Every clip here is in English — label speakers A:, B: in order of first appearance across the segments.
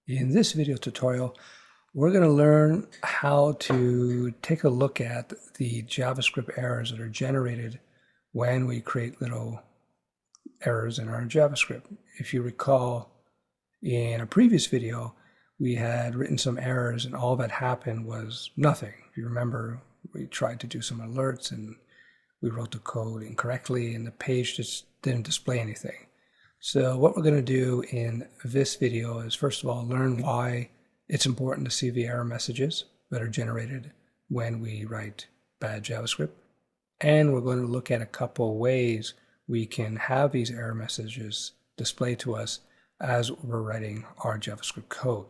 A: In this video tutorial, we're going to learn how to take a look at the JavaScript errors that are generated when we create little errors in our JavaScript. If you recall, in a previous video, we had written some errors and all that happened was nothing. If you remember, we tried to do some alerts and we wrote the code incorrectly and the page just didn't display anything. So what we're going to do in this video is first of all learn why it's important to see the error messages that are generated when we write bad JavaScript. And we're going to look at a couple ways we can have these error messages displayed to us as we're writing our JavaScript code.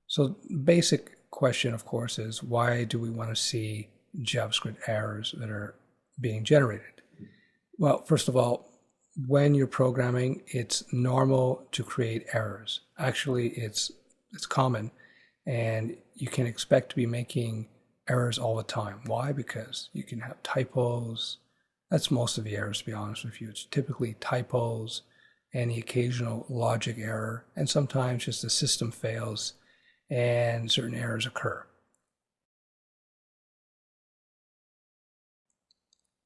A: So the basic question, of course, is why do we want to see JavaScript errors that are being generated? Well, first of all, when you're programming, it's normal to create errors. Actually, it's common, and you can expect to be making errors all the time. Why? Because you can have typos. That's most of the errors, to be honest with you. It's typically typos and the occasional logic error, and sometimes just the system fails and certain errors occur.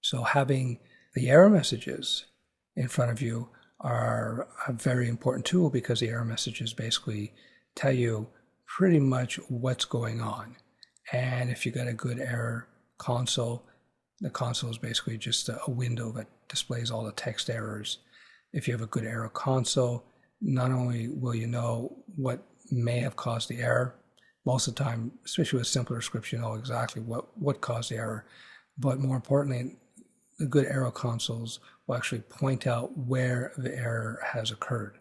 A: So having the error messages in front of you are a very important tool because the error messages basically tell you pretty much what's going on. And if you got a good error console, the console is basically just a window that displays all the text errors. If you have a good error console, not only will you know what may have caused the error, most of the time, especially with simpler scripts, you know exactly what caused the error, but more importantly, the good error consoles will actually point out where the error has occurred.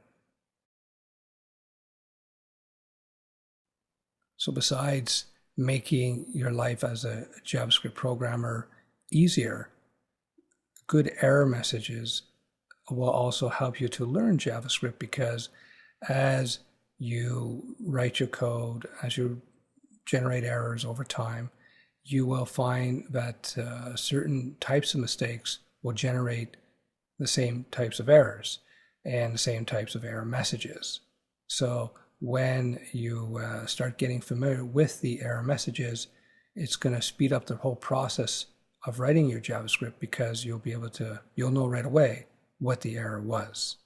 A: So besides making your life as a JavaScript programmer easier, good error messages will also help you to learn JavaScript, because as you write your code, as you generate errors over time, you will find that certain types of mistakes will generate the same types of errors and the same types of error messages. So when you start getting familiar with the error messages, it's going to speed up the whole process of writing your JavaScript, because you'll know right away what the error was.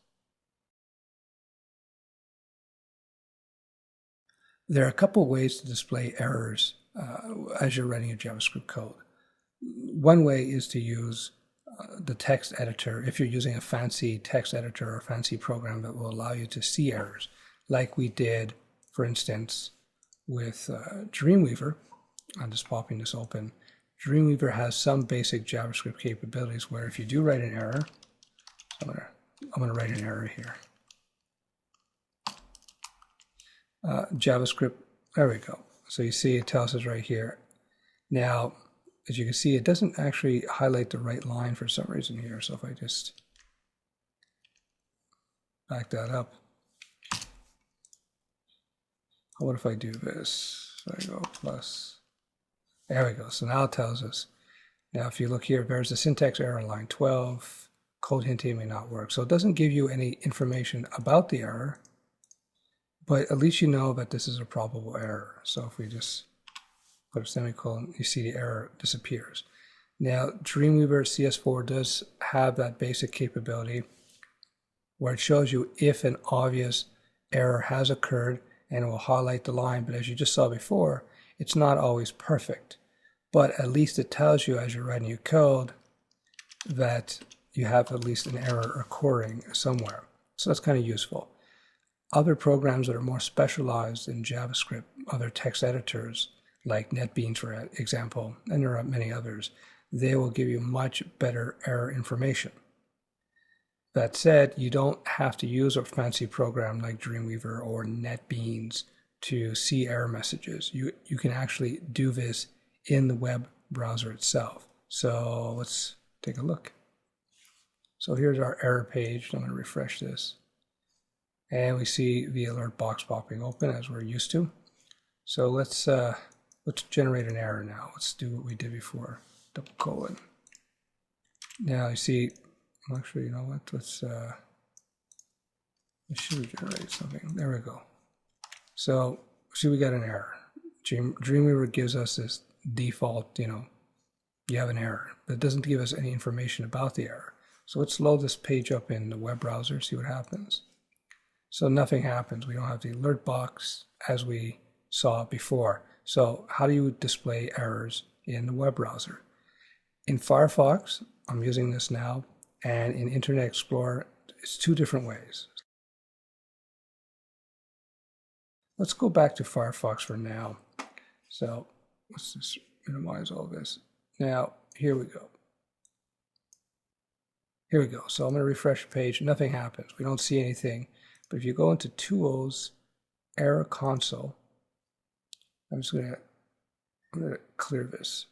A: There are a couple ways to display errors as you're writing your JavaScript code. One way is to use the text editor if you're using a fancy text editor or a fancy program that will allow you to see errors, like we did, for instance, with Dreamweaver. I'm just popping this open. Dreamweaver has some basic JavaScript capabilities where if you do write an error, I'm going to write an error here. JavaScript, there we go. So you see it tells us right here. Now, as you can see, it doesn't actually highlight the right line for some reason here. So if I just back that up, what if I do this? So I go plus, there we go. So now it tells us. Now if you look here, there's a syntax error on line 12, code hinting may not work. So it doesn't give you any information about the error, but at least you know that this is a probable error. So if we just put a semicolon, you see the error disappears. Now, Dreamweaver CS4 does have that basic capability where it shows you if an obvious error has occurred, and it will highlight the line. But as you just saw before, it's not always perfect. But at least it tells you as you're writing your code that you have at least an error occurring somewhere. So that's kind of useful. Other programs that are more specialized in JavaScript, other text editors like NetBeans, for example, and there are many others, they will give you much better error information. That said, you don't have to use a fancy program like Dreamweaver or NetBeans to see error messages. You can actually do this in the web browser itself. So let's take a look. So here's our error page. I'm going to refresh this. And we see the alert box popping open as we're used to. So let's generate an error now. Let's do what we did before, double colon. Now you see, actually, you know what? Let's It should generate something. There we go. So see, we got an error. Dreamweaver gives us this default, you have an error, but it doesn't give us any information about the error. So let's load this page up in the web browser, see what happens. So nothing happens. We don't have the alert box as we saw before. So how do you display errors in the web browser? In Firefox, I'm using this now, and in Internet Explorer, it's two different ways. Let's go back to Firefox for now. So let's just minimize all this. Now, here we go. Here we go. So I'm going to refresh the page. Nothing happens. We don't see anything. But if you go into Tools, Error Console, I'm going to clear this.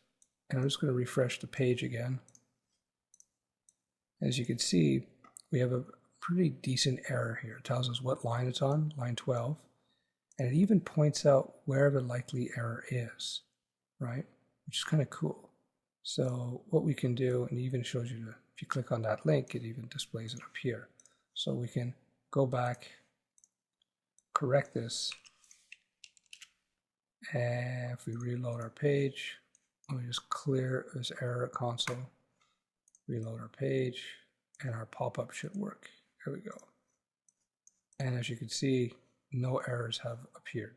A: And I'm just going to refresh the page again. As you can see, we have a pretty decent error here. It tells us what line it's on, line 12. And it even points out where the likely error is, right? Which is kind of cool. So what we can do, and it even shows you, if you click on that link, it even displays it up here. So we can go back, correct this, and if we reload our page, let me just clear this error console, reload our page, and our pop-up should work. There we go. And as you can see, no errors have appeared.